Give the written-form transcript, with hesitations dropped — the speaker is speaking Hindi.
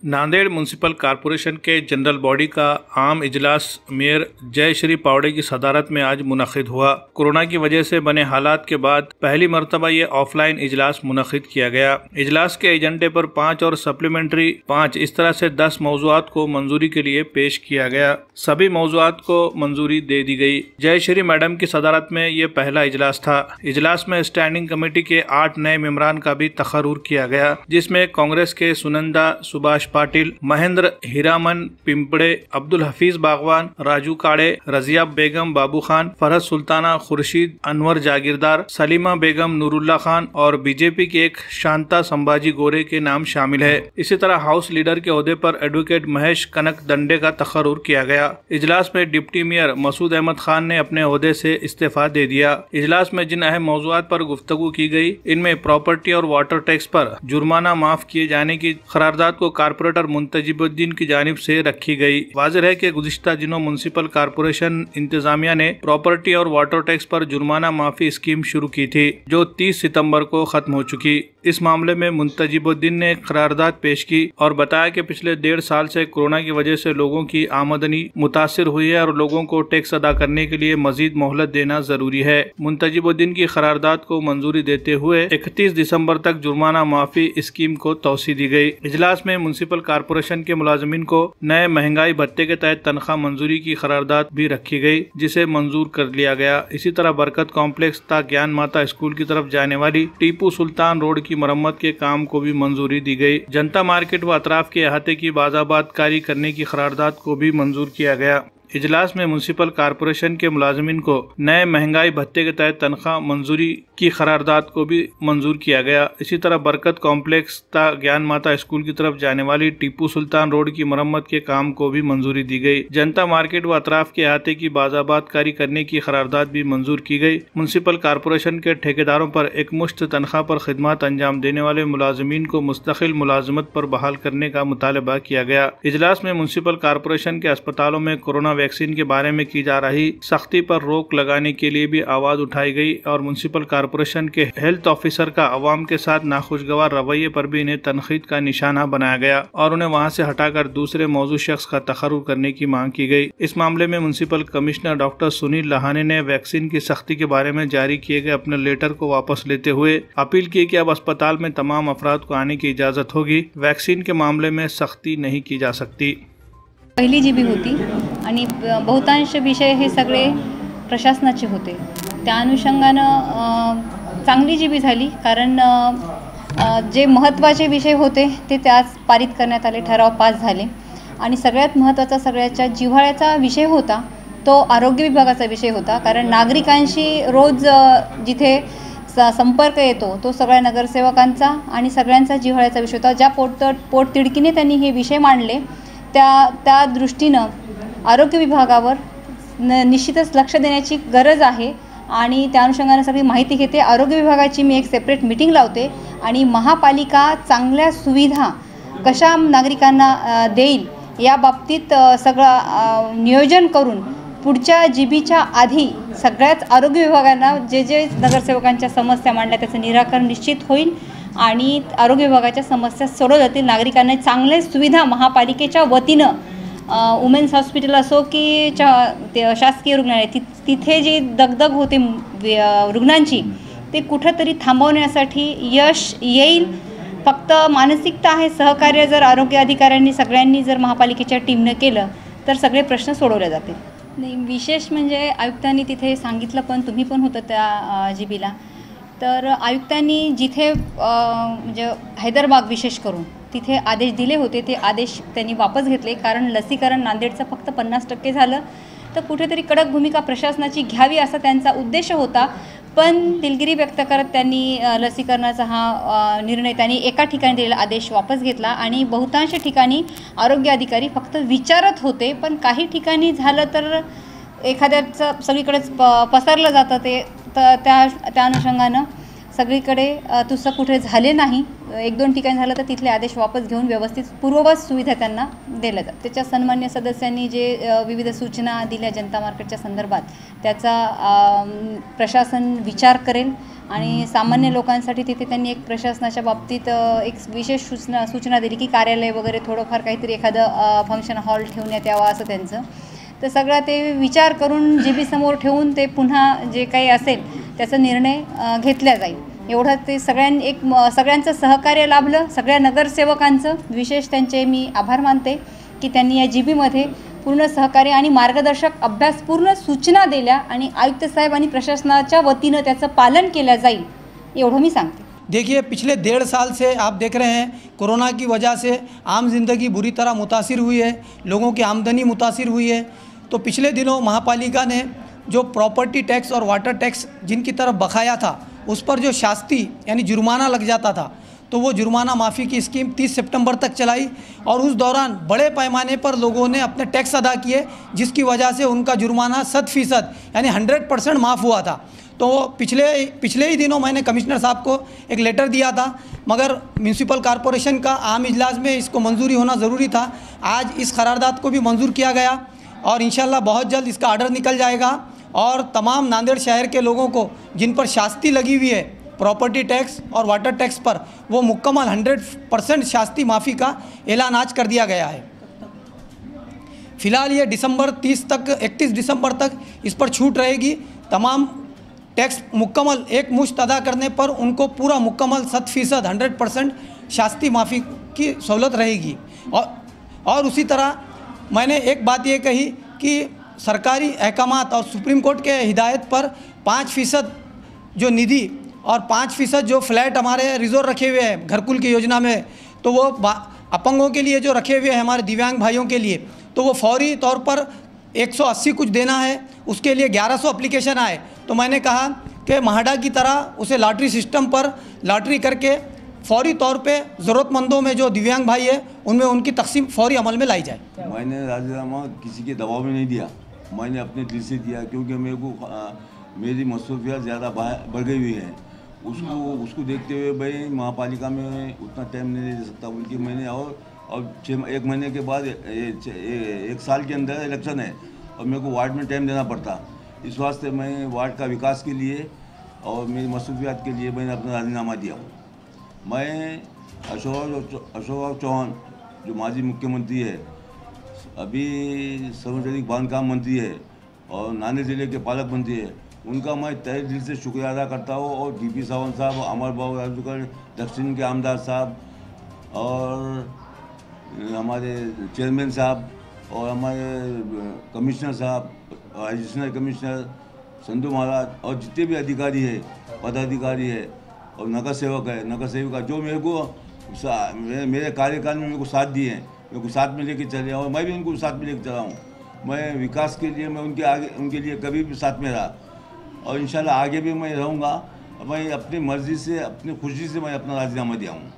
नांदेड़ म्यूनसिपल कॉरपोरेशन के जनरल बॉडी का आम इजलास मेयर जयश्री पावड़े की सदारत में आज मुनक्किद हुआ। कोरोना की वजह से बने हालात के बाद पहली मरतबा ये ऑफलाइन इजलास मुनक्किद किया गया। इजलास के एजेंडे पर 5 और सप्लीमेंट्री 5 इस तरह से 10 मौज़ूआत को मंजूरी के लिए पेश किया गया। सभी मौज़ूआत को मंजूरी दे दी गई। जयश्री मैडम की सदारत में ये पहला इजलास था। इजलास में स्टैंडिंग कमेटी के 8 नए मेंबरान का भी तखर्रुर किया गया, जिसमें कांग्रेस के सुनंदा सुभाष पाटिल, महेंद्र हीरामन पिंपड़े, अब्दुल हफीज बागवान, राजू काड़े, रजिया बेगम बाबू खान, फरहत सुल्ताना, खुर्शीद अनवर जागीरदार, सलीमा बेगम नूरुल्ला खान और बीजेपी के एक शांता संभाजी गोरे के नाम शामिल है। इसी तरह हाउस लीडर के ओहदे पर एडवोकेट महेश कनक दंडे का तखर्रुर किया गया। इजलास में डिप्टी मेयर मसूद अहमद खान ने अपने ओहदे से इस्तीफा दे दिया। इजलास में जिन अहम मौज़ूआत पर गुफ्तगू की गई, इनमें प्रॉपर्टी और वाटर टैक्स पर जुर्माना माफ किए जाने की करारदाद को कारपोरेटर मुंतजिबुद्दीन की जानिब से रखी गई। वाज़ेह है कि गुज़िश्ता दिनों म्यूनसिपल कॉरपोरेशन इंतजामिया ने प्रॉपर्टी और वाटर टैक्स पर जुर्माना माफी स्कीम शुरू की थी, जो 30 सितंबर को खत्म हो चुकी। इस मामले में मुंतजिबुद्दीन ने करारदाद पेश की और बताया कि पिछले 1.5 साल से कोरोना की वजह से लोगों की आमदनी मुतासिर हुई है और लोगों को टैक्स अदा करने के लिए मजीद मोहलत देना जरूरी है। मुंतजिबुद्दीन की करारदाद को मंजूरी देते हुए 31 दिसंबर तक जुर्माना माफी स्कीम को तौसी दी गई। इजलास में म्यूनसिपल कॉरपोरेशन के मुलाजिमीन को नए महंगाई भत्ते के तहत तनख्वाह मंजूरी की करारदाद भी रखी गई, जिसे मंजूर कर लिया गया। इसी तरह बरकत कॉम्प्लेक्स ता ज्ञान माता स्कूल की तरफ जाने वाली टीपू सुल्तान रोड की मरम्मत के काम को भी मंजूरी दी गई। जनता मार्केट व अतराफ के अहाते की बाज़ाबातकारी करने की करारदाद को भी मंजूर किया गया। इजलास में म्यूनसिपल कॉरपोरेशन के मुलाजिमीन को नए महंगाई भत्ते के तहत तनख्वाह मंजूरी की करारदाद को भी मंजूर किया गया। इसी तरह बरकत कॉम्प्लेक्स ता ज्ञान माता स्कूल की तरफ जाने वाली टीपू सुल्तान रोड की मरम्मत के काम को भी मंजूरी दी गई। जनता मार्केट व अतराफ के अहाते की बाज़ाबातकारी करने की करारदाद भी मंजूर की गई। म्यूनसिपल कॉरपोरेशन के ठेकेदारों पर एक मुश्त तनख्वाह पर खिदमत अंजाम देने वाले मुलाजिमीन को मुस्तकिल मुलाजमत पर बहाल करने का मुतालबा किया गया। इजलास में म्यूनसिपल कॉरपोरेशन के अस्पतालों में कोरोना वैक्सीन के बारे में की जा रही सख्ती पर रोक लगाने के लिए भी आवाज उठाई गई और म्यूनसिपल कॉरपोरेशन के हेल्थ ऑफिसर का अवाम के साथ नाखुशगवार रवैये पर भी इन्हें तनखीद का निशाना बनाया गया और उन्हें वहां से हटाकर दूसरे मौजूद शख्स का तखर्रुर करने की मांग की गई। इस मामले में म्यूनसिपल कमिश्नर डॉक्टर सुनील लहाने ने वैक्सीन की सख्ती के बारे में जारी किए गए अपने लेटर को वापस लेते हुए अपील की कि अब अस्पताल में तमाम अफराद को आने की इजाजत होगी। वैक्सीन के मामले में सख्ती नहीं की जा सकती। पहिली जीबी होती आणि बहुतांश विषय हे सगळे प्रशासनाचे होते। त्या अनुषंगानं चांगली जीबी झाली, कारण जे महत्त्वाचे विषय होते ते त्याच पारित करण्यात आले, ठराव पास झाले। आणि सगळ्यात महत्त्वाचा सगळ्याच्या जिव्हाळ्याचा विषय होता तो आरोग्य विभागाचा विषय होता, कारण नागरिकांशी रोज जिथे संपर्क येतो तो सगळ्या नगरसेवकांचा आणि सगळ्यांचा जिव्हाळ्याचा विषय होता। ज्या पोटतिडकीने त्यांनी हे विषय मांडले त्या दृष्टीनं आरोग्य विभागावर निश्चितच लक्ष देण्याची गरज आहे आणि त्या अनुषंगाने सगळी माहिती घेते। आरोग्य विभागाची मी एक सेपरेट मीटिंग लावते आणि महापालिका चांगल्या सुविधा कशा नागरिकांना देईल या बाबतीत सगळं नियोजन करून पुढच्या जीबीच्या आधी सगळ्याच आरोग्य विभागांना जे नगरसेवकांच्या समस्या मांडल्या त्याचं निराकरण निश्चित होईल आणि आरोग्य विभागाच्या समस्या सोडवल्या जातील। नागरिकांना चांगल्या सुविधा महापालिकेच्या वतीनं वुमेन्स हॉस्पिटल असो की शासकीय रुग्णालय तिथे जी दगदग होते रुग्णांची ते कुठंतरी थांबवण्यासाठी यश येईल। फक्त मानसिकता आहे, सहकार्य जर आरोग्य अधिकाऱ्यांनी सगळ्यांनी जर महापालिकेच्या टीमनं केलं तर सगळे प्रश्न सोडवले जातील। नाही, विशेष म्हणजे आयुक्तांनी तिथे सांगितलं, पण तुम्ही पण होतं त्या जीबीला, तर आयुक्तांनी जिथे म्हणजे हैदराबाद विशेष करून तिथे आदेश दिले होते ते आदेश त्यांनी वापस घेतले, कारण लसीकरण नांदेडचं फक्त 50% झालं तर कुठेतरी कडक भूमिका प्रशासनाची घ्यावी असा त्यांचा उद्देश होता। पण दिलगिरी व्यक्त करत त्यांनी लसीकरणाचा हा निर्णय त्यांनी एका ठिकाणी दिलेला आदेश वापस घेतला आणि बहुतांश ठिकाणी आरोग्य अधिकारी फक्त विचारत होते, पण काही ठिकाणी झालं तर एखाद्याचं सगळीकडेच पसरलं जातं ते, तर त्या अनुषंगानं सगळीकडे तसं कुठे झाले नाही। 1-2 ठिकाणी झालं तर तिथले आदेश वापस घेऊन व्यवस्थित पूर्ववत सुविधा त्यांना दिल्या जातात। त्याच्या सन्मान्य सदस्यांनी जे विविध सूचना दिल्या जनता मार्केटच्या संदर्भात त्याचा प्रशासन विचार करेल आणि सामान्य लोकांसाठी तिथे त्यांनी एक प्रशासनाच्या बाबतीत एक विशेष सूचना दिली की कार्यालय वगैरे थोडंफार काहीतरी एखादं फंक्शन हॉल ठेवण्यात यावा असं त्यांचं. तर सगळं ते विचार करून GB समोर ठेवून ते पुन्हा जे काही असेल त्याचा निर्णय घेतला जाईल एवढं ते सगळ्यांचं सहकार्य लाभलं. सगळ्या नगरसेवकांचं विशेष त्यांचे मी आभार मानते की त्यांनी या GBमध्ये पूर्ण सहकार्य आणि मार्गदर्शक अभ्यासपूर्ण सूचना दिल्या आणि आयुक्त साहेब आणि प्रशासनाच्या वतीनं त्याचं पालन केलं जाईल एवढं मी सांगते. देखिए, पिछले 1.5 साल से आप देख रहे हैं कोरोना की वजह से आम जिंदगी बुरी तरह मुतासिर हुई है, लोगों की आमदनी मुतासिर हुई है. तो पिछले दिनों महापालिका ने जो प्रॉपर्टी टैक्स और वाटर टैक्स जिनकी तरफ बकाया था उस पर जो शास्ती यानी जुर्माना लग जाता था, तो वो जुर्माना माफ़ी की स्कीम 30 सितंबर तक चलाई और उस दौरान बड़े पैमाने पर लोगों ने अपने टैक्स अदा किए, जिसकी वजह से उनका जुर्माना 100% यानी 100% माफ़ हुआ था. तो पिछले ही दिनों मैंने कमिश्नर साहब को एक लेटर दिया था, मगर म्यूनसिपल कॉरपोरेशन का आम इजलास में इसको मंजूरी होना ज़रूरी था. आज इस करारदाद को भी मंजूर किया गया और इंशाल्लाह बहुत जल्द इसका ऑर्डर निकल जाएगा और तमाम नांदेड़ शहर के लोगों को जिन पर शास्ती लगी हुई है प्रॉपर्टी टैक्स और वाटर टैक्स पर, वो मुकम्मल 100% शास्ती माफ़ी का ऐलान आज कर दिया गया है. फ़िलहाल ये 31 दिसंबर तक इस पर छूट रहेगी. तमाम टैक्स मुकम्मल एक मुश्त अदा करने पर उनको पूरा मुकम्मल 100% 100% शास्ती माफ़ी की सहूलत रहेगी. और उसी तरह मैंने एक बात ये कही कि सरकारी अहकामात और सुप्रीम कोर्ट के हिदायत पर 5% जो निधि और 5% जो फ्लैट हमारे रिजर्व रखे हुए हैं घरकुल की योजना में, तो वो अपंगों के लिए जो रखे हुए हैं हमारे दिव्यांग भाइयों के लिए, तो वो फौरी तौर पर 180 कुछ देना है. उसके लिए 1100 एप्लीकेशन आए. तो मैंने कहा कि महाडा की तरह उसे लॉटरी सिस्टम पर लॉटरी करके फौरी तौर पे ज़रूरतमंदों में जो दिव्यांग भाई है उनमें उनकी तकसीम फौरी अमल में लाई जाए. मैंने राजीनामा किसी के दबाव में नहीं दिया, मैंने अपने दिल से दिया, क्योंकि मेरे को मेरी मसरूफियत ज़्यादा बढ़ गई हुई है. उसको देखते हुए भाई महापालिका में उतना टाइम नहीं दे सकता बोल के मैंने और 1 महीने के बाद 1 साल के अंदर इलेक्शन है और मेरे को वार्ड में टाइम देना पड़ता. इस वास्ते मैं वार्ड का विकास के लिए और मेरी मसरूफियात के लिए मैंने अपना राजीनामा दिया हूँ. मैं अशोक चौहान जो माजी मुख्यमंत्री है, अभी सार्वजनिक बांधकाम मंत्री है और नांदेड़ जिले के पालक मंत्री है, उनका मैं तहे दिल से शुक्रिया अदा करता हूँ. और DP सावंत साहब, अमर बाबू राजूकर, दक्षिण के आमदार साहब और हमारे चेयरमैन साहब और हमारे कमिश्नर साहब, एडिशनल कमिश्नर संधू महाराज और जितने भी अधिकारी है, पदाधिकारी है और नगर सेविका जो मेरे को मेरे कार्यकाल में मेरे को साथ दिए हैं, मेरे को साथ में लेके चले और मैं भी उनको साथ में लेके चला हूँ. मैं विकास के लिए मैं उनके लिए कभी भी साथ में रहा और इंशाल्लाह आगे भी मैं रहूँगा. मैं अपनी मर्ज़ी से अपनी खुशी से मैं अपना राजीनामा दिया हूँ.